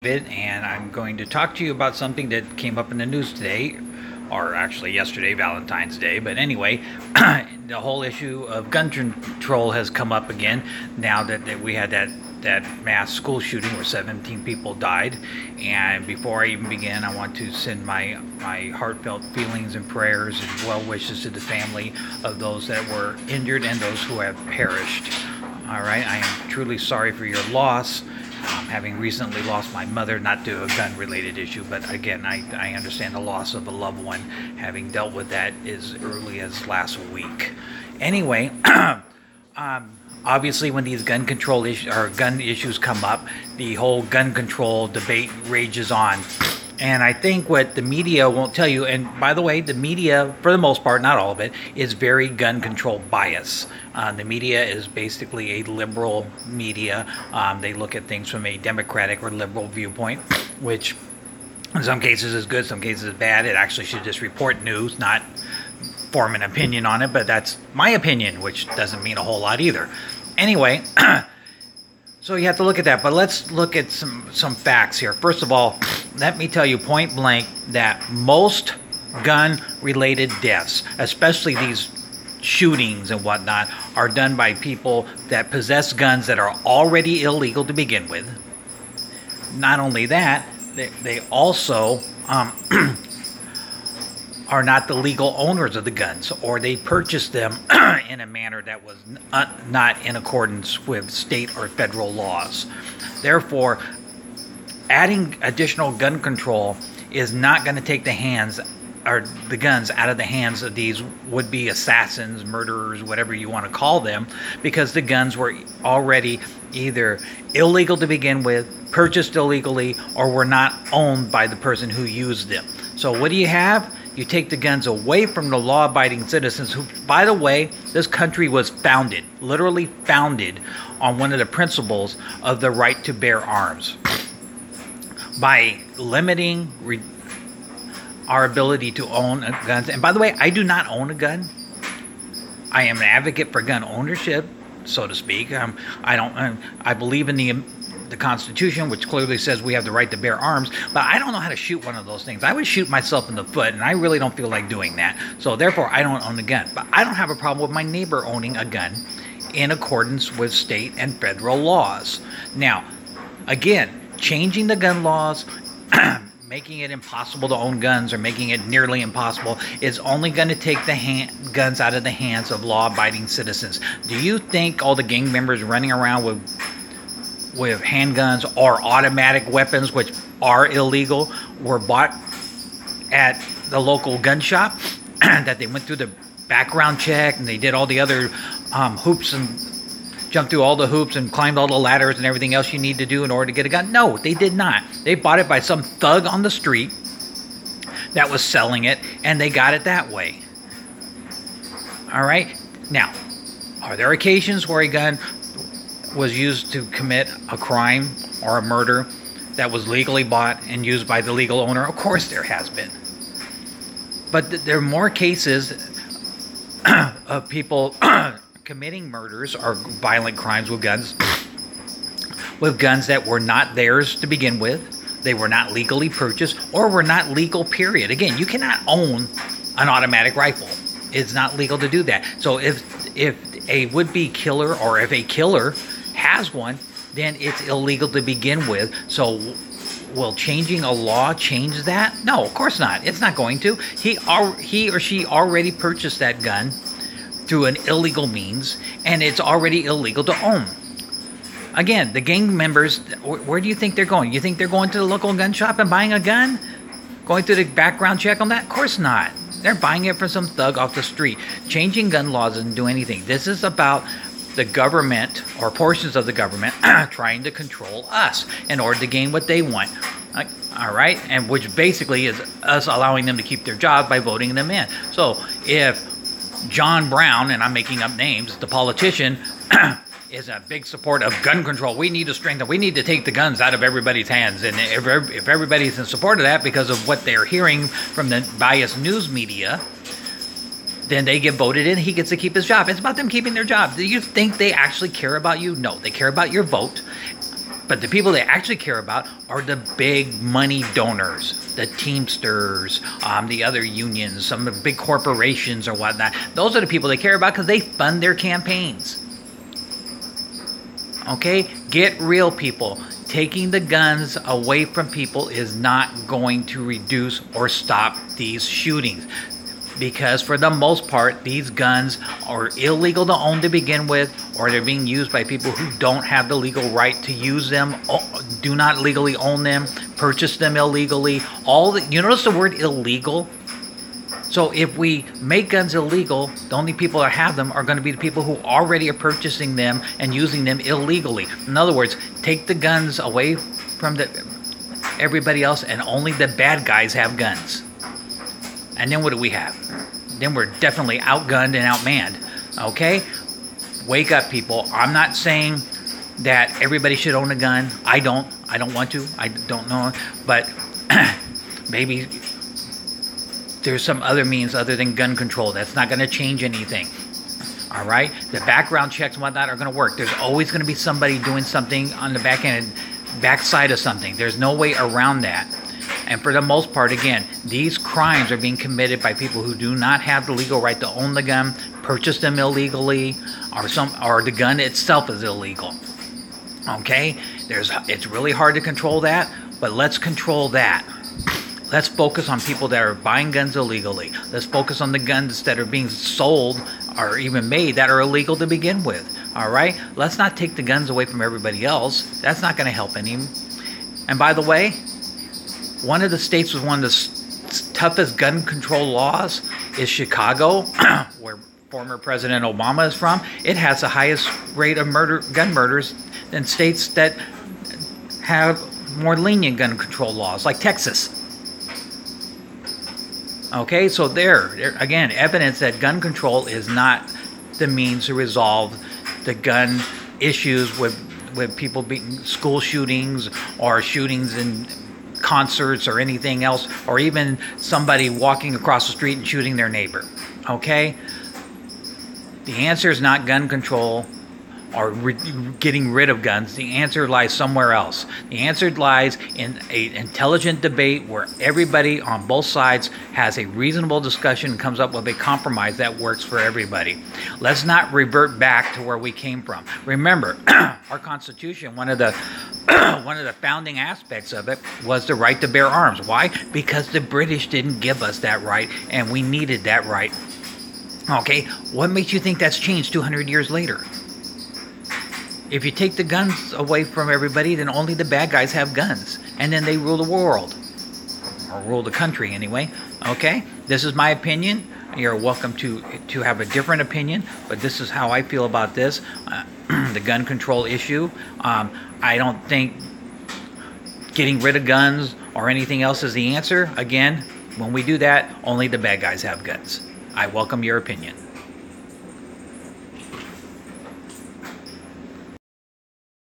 And I'm going to talk to you about something that came up in the news today, or actually yesterday, Valentine's Day. But anyway, the whole issue of gun control has come up again now that we had that mass school shooting where 17 people died. And before I even begin, I want to send my heartfelt feelings and prayers and well wishes to the family of those that were injured and those who have perished. All right, I am truly sorry for your loss. Having recently lost my mother, not to a gun-related issue, but again, I understand the loss of a loved one, having dealt with that as early as last week. Anyway, obviously when these gun control issues or gun issues come up, the whole gun control debate rages on. And I think what the media won't tell you, and by the way, the media, for the most part, not all of it, is very gun control bias. The media is basically a liberal media. They look at things from a democratic or liberal viewpoint, which in some cases is good, some cases is bad. It actually should just report news, not form an opinion on it, but that's my opinion, which doesn't mean a whole lot either. Anyway, so you have to look at that, but let's look at some facts here. First of all, let me tell you point blank that most gun-related deaths, especially these shootings and whatnot, are done by people that possess guns that are already illegal to begin with. Not only that, they also are not the legal owners of the guns, or they purchased them in a manner that was not in accordance with state or federal laws. Therefore, adding additional gun control is not going to take the guns out of the hands of these would-be assassins, murderers, whatever you want to call them, because the guns were already either illegal to begin with, purchased illegally, or were not owned by the person who used them. So what do you have? You take the guns away from the law-abiding citizens who, by the way, this country was founded, literally founded, on one of the principles of the right to bear arms. By limiting our ability to own guns. And by the way, I do not own a gun. I am an advocate for gun ownership, so to speak. I believe in the Constitution, which clearly says we have the right to bear arms, but I don't know how to shoot one of those things. I would shoot myself in the foot, and I really don't feel like doing that. So therefore, I don't own a gun. But I don't have a problem with my neighbor owning a gun in accordance with state and federal laws. Now, again, changing the gun laws, making it impossible to own guns, or making it nearly impossible, is only going to take the guns out of the hands of law-abiding citizens. Do you think all the gang members running around with handguns or automatic weapons, which are illegal, were bought at the local gun shop, that they went through the background check and they did all the other hoops and jumped through all the hoops and climbed all the ladders and everything else you need to do in order to get a gun? No, they did not. They bought it by some thug on the street that was selling it, and they got it that way. All right? Now, are there occasions where a gun was used to commit a crime or a murder that was legally bought and used by the legal owner? Of course there has been. But there are more cases of people committing murders or violent crimes with guns that were not theirs to begin with. They were not legally purchased, or were not legal, period. Again, you cannot own an automatic rifle. It's not legal to do that. So if a would-be killer, or if a killer has one, then it's illegal to begin with. So will changing a law change that? No, of course not. It's not going to. He or she already purchased that gun through an illegal means, and it's already illegal to own. Again, the gang members, where do you think they're going? You think they're going to the local gun shop and buying a gun? Going through the background check on that? Of course not. They're buying it from some thug off the street. Changing gun laws doesn't do anything. This is about the government, or portions of the government, trying to control us in order to gain what they want. All right? And which basically is us allowing them to keep their job by voting them in. So if John Brown, and I'm making up names, the politician, is a big support of gun control. We need to strengthen. We need to take the guns out of everybody's hands. And if everybody's in support of that because of what they're hearing from the biased news media, then they get voted in. He gets to keep his job. It's about them keeping their job. Do you think they actually care about you? No, they care about your vote. But the people they actually care about are the big money donors, the Teamsters, the other unions, some of the big corporations or whatnot. Those are the people they care about because they fund their campaigns. Okay? Get real, people. Taking the guns away from people is not going to reduce or stop these shootings. Because for the most part, these guns are illegal to own to begin with, or they're being used by people who don't have the legal right to use them, do not legally own them, purchase them illegally. You notice the word illegal? So if we make guns illegal, the only people that have them are going to be the people who already are purchasing them and using them illegally. In other words, take the guns away from everybody else, and only the bad guys have guns. And then what do we have? Then we're definitely outgunned and outmanned. Okay? Wake up, people. I'm not saying that everybody should own a gun. I don't want to. I don't know. But maybe there's some other means other than gun control. That's not going to change anything. All right? The background checks and whatnot are going to work. There's always going to be somebody doing something on the backside of something. There's no way around that. And for the most part, again, these crimes are being committed by people who do not have the legal right to own the gun, purchase them illegally, or the gun itself is illegal. Okay? It's really hard to control that, but let's control that. Let's focus on people that are buying guns illegally. Let's focus on the guns that are being sold or even made that are illegal to begin with. All right? Let's not take the guns away from everybody else. That's not going to help any. And by the way, one of the states with one of the toughest gun control laws is Chicago, where former President Obama is from. It has the highest rate of gun murders than states that have more lenient gun control laws, like Texas. Okay, so there again, evidence that gun control is not the means to resolve the gun issues with people being school shootings or shootings in concerts or anything else, or even somebody walking across the street and shooting their neighbor. Okay? The answer is not gun control or getting rid of guns. The answer lies somewhere else. The answer lies in an intelligent debate where everybody on both sides has a reasonable discussion and comes up with a compromise that works for everybody. Let's not revert back to where we came from. Remember, our Constitution, one of the founding aspects of it was the right to bear arms. Why? Because the British didn't give us that right, and we needed that right. Okay, what makes you think that's changed 200 years later? If you take the guns away from everybody, then only the bad guys have guns. And then they rule the world. Or rule the country, anyway. Okay? This is my opinion. You're welcome to have a different opinion. But this is how I feel about this. The gun control issue. I don't think getting rid of guns or anything else is the answer. Again, when we do that, only the bad guys have guns. I welcome your opinion.